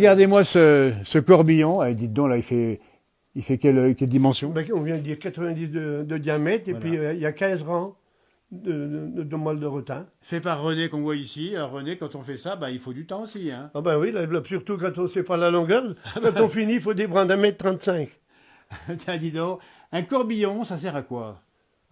Regardez-moi ce corbillon. Allez, dites donc, là, il fait quelle dimension? Ben, on vient de dire 90 de diamètre, et puis il y a 15 rangs de moelle de rotin. Fait par René qu'on voit ici. Alors, René, quand on fait ça, bah, il faut du temps aussi. Hein. Ah ben oui, là, surtout quand on ne sait pas la longueur. Quand on finit, il faut des brins d'1,35 m. Tiens, dis donc, un corbillon, ça sert à quoi?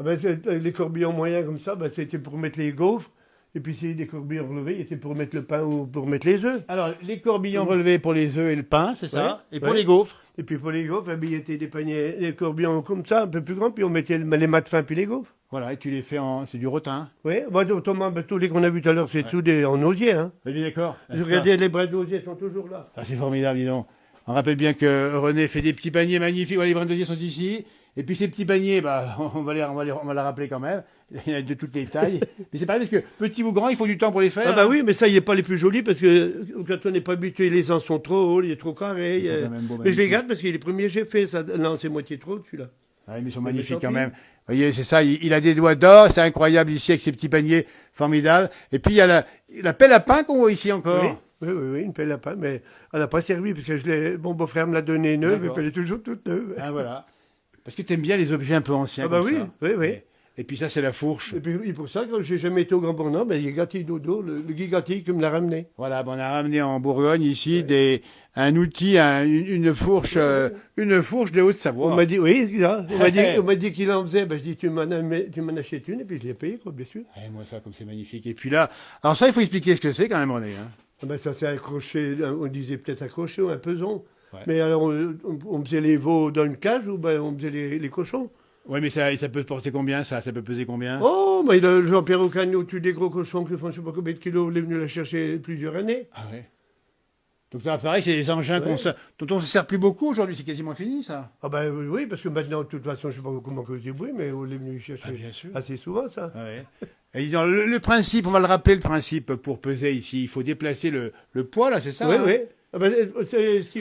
Ah ben, les corbillons moyens comme ça, ben, c'était pour mettre les gaufres. Et puis si des corbillons relevés, c'était pour mettre le pain ou pour mettre les œufs. Alors, les corbillons relevés pour les œufs et le pain, c'est ça? Ouais, Et pour ouais. les gaufres? Et puis pour les gaufres, eh ben, il y était des paniers, des corbillons comme ça, un peu plus grands, puis on mettait les mâts de fin puis les gaufres. Voilà, et tu les fais en... C'est du rotin. Oui, moi, autrement, ben, tous les qu'on a vus tout à l'heure, c'est tout en osier. Hein. Vous êtes bien d'accord? Regardez, les brins d'osier sont toujours là. Ah, c'est formidable, dis donc. On rappelle bien que René fait des petits paniers magnifiques. Voilà, les brins d'osier sont ici. Et puis ces petits paniers, bah, on va les rappeler quand même. Il y en a de toutes les tailles. Mais c'est pareil parce que petits ou grands, il faut du temps pour les faire. Ah bah oui, mais ça, il n'est pas les plus jolis parce que quand on n'est pas habitué, les ans sont trop hauts, il est trop carré. Mais je les garde parce que les premiers j'ai fait ça. Non, c'est moitié trop celui-là. Ah, mais ils sont magnifiques quand même. Vous voyez, c'est ça, il a des doigts d'or, c'est incroyable ici avec ses petits paniers formidables. Et puis il y a la pelle à pain qu'on voit ici encore. Oui, une pelle à pain, mais elle n'a pas servi parce que mon beau-frère me l'a donnée neuve et puis elle est toujours toute neuve. Ah voilà. Parce que tu aimes bien les objets un peu anciens. Ah bah comme oui, ça. oui. Et puis ça, c'est la fourche. Et puis pour ça, quand j'ai jamais été au Grand Bornand, ben, il y a Gatti Dodo, le Guy Gatti qui me l'a ramené. Voilà, ben, on a ramené en Bourgogne ici un outil, une fourche de Haute-Savoie. On m'a dit, oui, ça. On m'a dit qu'il en faisait. Ben, je dis, tu m'en achètes une, et puis je l'ai payé, quoi, bien sûr. Ouais, moi, ça, comme c'est magnifique. Et puis là, alors ça, il faut expliquer ce que c'est quand même, René. Hein. Ah ben, ça, c'est accroché, on disait peut-être accroché ou un peson. Ouais. Mais alors, on faisait les veaux dans une cage ou ben, on faisait les cochons. Oui, mais ça peut porter combien, ça? Ça peut peser combien? Oh, mais Jean-Pierre Aucagne, au-dessus des gros cochons qui font je sais pas combien de kilos, il est venu la chercher plusieurs années. Ah ouais. Donc là, pareil, c'est des engins dont on ne se sert plus beaucoup aujourd'hui, c'est quasiment fini, ça. Ah ben oui, parce que maintenant, de toute façon, je sais pas comment cause du bruit, mais on est venu chercher assez souvent, ça. Ah ouais. Et dis donc, le principe, on va le rappeler, le principe pour peser ici, il faut déplacer le poids, là, c'est ça? Oui, hein. oui. Ah ben,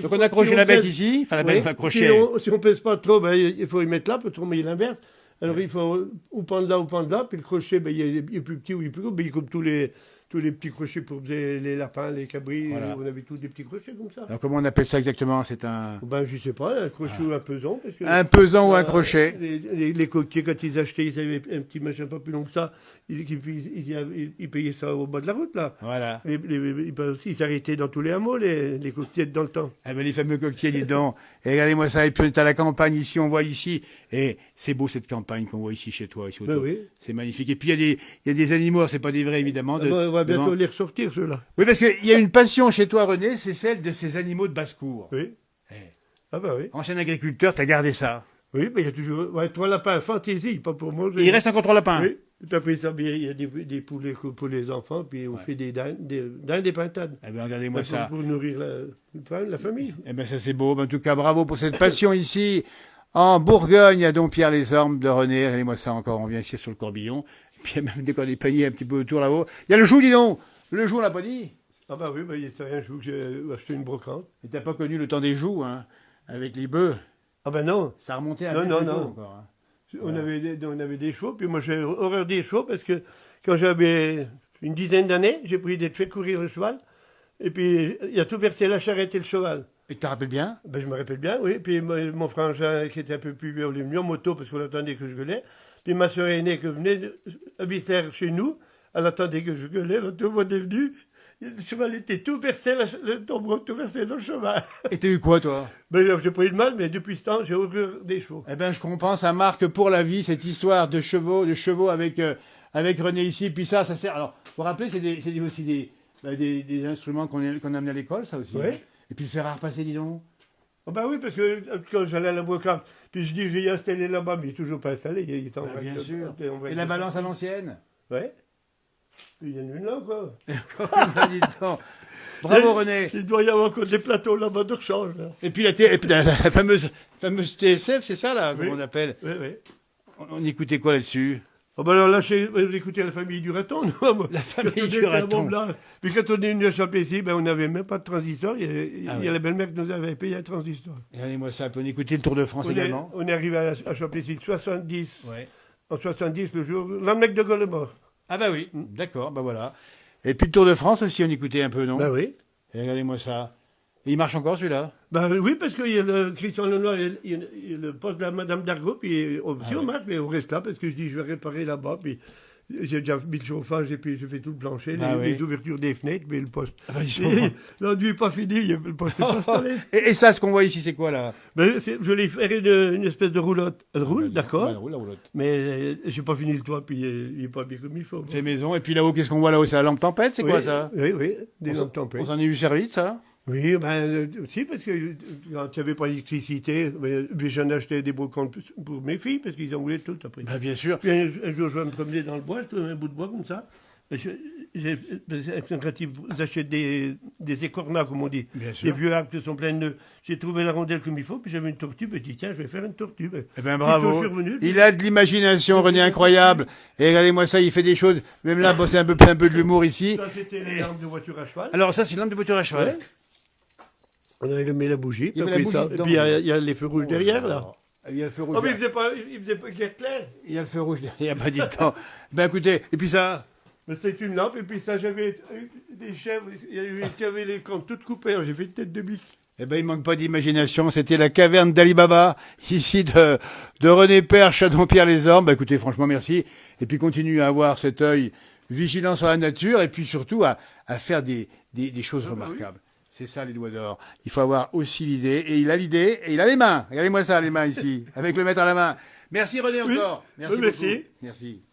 Donc on accroche la bête ici, enfin la bête on accrocher. Si on pèse pas trop, ben, il faut y mettre là, peut-être mais l'inverse. Alors il faut ou pendre là, puis le crochet, ben, il est plus petit ou il est plus gros, ben, il est comme tous les petits crochets pour les lapins, les cabris, Voilà. on avait tous des petits crochets comme ça. Alors comment on appelle ça exactement? C'est un... Ben je sais pas, un crochet ou un peson. Parce que, Un pesant ou un crochet. Les coquetiers, quand ils achetaient, ils avaient un petit machin pas plus long que ça, ils payaient ça au bas de la route, là. Voilà. Ils s'arrêtaient dans tous les hameaux, les coquetiers dans le temps. Eh ben, les fameux coquetiers, dis donc. Et regardez-moi ça. Et puis, on est à la campagne ici, on voit ici. Et c'est beau, cette campagne qu'on voit ici chez toi, ici autour. Ben oui. C'est magnifique. Et puis, il y a des animaux, c'est pas des vrais, évidemment. On va bientôt les ressortir, ceux-là. Oui, parce qu'il y a une passion chez toi, René, c'est celle de ces animaux de basse-cour. Oui. Eh. Ah bah oui. Ancien agriculteur, t'as gardé ça. Oui, mais il y a toujours... Ouais, 3 lapins, fantaisie, pas pour manger. Et il reste encore 3 lapins. Oui. Puis après ça, il y a des poulets pour les enfants, puis on fait des dindes, des pintades. Eh ben, regardez-moi ça. Pour nourrir la famille. Eh ben, ça, c'est beau. Ben, en tout cas, bravo pour cette passion ici, en Bourgogne, à Dompierre-les-Ormes de René. Regardez-moi ça encore. On vient ici sur le corbillon. Et puis, il y a même des paniers un petit peu autour là-haut. Il y a le joug, dis donc. Le joug, on l'a pas dit. Ah bah oui, il y a un jour que j'ai acheté une brocante. Et t'as pas connu le temps des jougs, hein, avec les bœufs. Ah ben non. Ça remontait à Non. encore. Hein. On avait des chevaux, puis moi j'ai horreur des chevaux parce que quand j'avais une dizaine d'années, j'ai pris des fait courir le cheval, et puis il a tout versé la charrette et le cheval. Et tu te rappelles bien? Ben, je me rappelle bien, oui. Puis mon frangin, qui était un peu plus vieux, il est venu en moto parce qu'on attendait que je gueulais. Puis ma soeur aînée, qui venait habiter chez nous, elle attendait que je gueulais, là, tout le monde est venu. Le cheval était tout versé, le tombeau tout versé dans le cheval. Et t'as eu quoi, toi? Ben, j'ai pas eu de mal, mais depuis ce temps, j'ai horreur des chevaux. Eh ben, je comprends, ça marque pour la vie, cette histoire de chevaux avec René ici. Puis ça sert. Alors, vous vous rappelez, c'est aussi des instruments qu'on a amenés à l'école, ça aussi. Oui. Hein. Et puis le fer à repasser, dis donc. Oh ben oui, parce que quand j'allais à la brocante, puis je dis, je vais y installer là-bas, mais il n'est toujours pas installé. Il est en Ah, bien sûr. Et Et la balance à l'ancienne? Ouais. Il y en a une là, quoi. Dis donc. Bravo, René. Il doit y avoir encore des plateaux là-bas de rechange, là. Et puis la fameuse TSF, c'est ça, là, comme on appelle. Oui, oui. On écoutait quoi là-dessus? Oh ben alors là, on écoutait la famille du raton. La famille du raton. Puis quand on est venu à Champécy, ben, on n'avait même pas de transistor. Il y a la belle-mère qui nous avait payé un transistor. Regardez-moi ça, on écoutait le Tour de France également. On est arrivé à Champécy 70. Ouais. En 70, le jour, l'Amnec de Gaulle est mort. Ah bah oui, d'accord, bah voilà. Et puis le Tour de France aussi, on écoutait un peu, non? Ben oui. Et regardez-moi ça. Et il marche encore celui-là? Ben oui, parce qu'il y a le Christian Lenoir, il y a le poste de la Madame Dargaud, puis aussi on marche, mais on reste là, parce que je dis, je vais réparer là-bas, puis j'ai déjà mis le chauffage, et puis je fais tout le plancher, les ouvertures des fenêtres, mais le poste. L'enduit n'est pas fini, le poste n'est pas installé. Et ça, ce qu'on voit ici, c'est quoi, là? Ben, je l'ai fait une espèce de roulotte. Elle roule, d'accord. Elle roule, la roulotte. Mais j'ai pas fini le toit, puis il n'est pas bien comme il faut. C'est maison. Et puis là-haut, qu'est-ce qu'on voit là-haut? C'est la lampe tempête, c'est quoi ça? Oui, des lampes tempêtes. On s'en est eu servi de ça? Oui, ben, si, parce que quand il n'y avait pas d'électricité, j'en achetais des brocants pour mes filles, parce qu'ils en voulaient tout après. Ben, bien sûr. Puis un jour, je vais me promener dans le bois, je trouve un bout de bois comme ça. Quand ils achètent des écornats, comme on dit, des vieux arbres qui sont pleins de nœuds, j'ai trouvé la rondelle comme il faut, puis j'avais une tortue, puis je dis, tiens, je vais faire une tortue. Eh ben, bravo. Il a de l'imagination, René, incroyable. Et regardez-moi ça, il fait des choses. Même là, c'est un peu de l'humour ici. Ça, c'était les lampes de voiture à cheval. Alors, ça, c'est une lampe de voiture à cheval. Ouais. On a mis la bougie, il y a et puis il y a les feux rouges derrière, là. Il y a le feu rouge. Oh, mais il faisait pas guère clair. Il y a le feu rouge derrière, pas dit temps. Ben, écoutez, et puis ça? Mais c'est une lampe, et puis ça, j'avais des chèvres, il y avait qui avaient les cornes toutes coupées, j'ai fait une tête de bique. Eh ben, il manque pas d'imagination. C'était la caverne d'Ali Baba, ici de René Perche à Dompierre-les-Ormes. Ben, écoutez, franchement, merci. Et puis, continue à avoir cet œil vigilant sur la nature, et puis surtout à faire des choses remarquables. Oui. C'est ça, les doigts d'or. Il faut avoir aussi l'idée. Et il a l'idée, et il a les mains. Regardez-moi ça, les mains ici, avec le maître à la main. Merci René encore. Merci. Merci.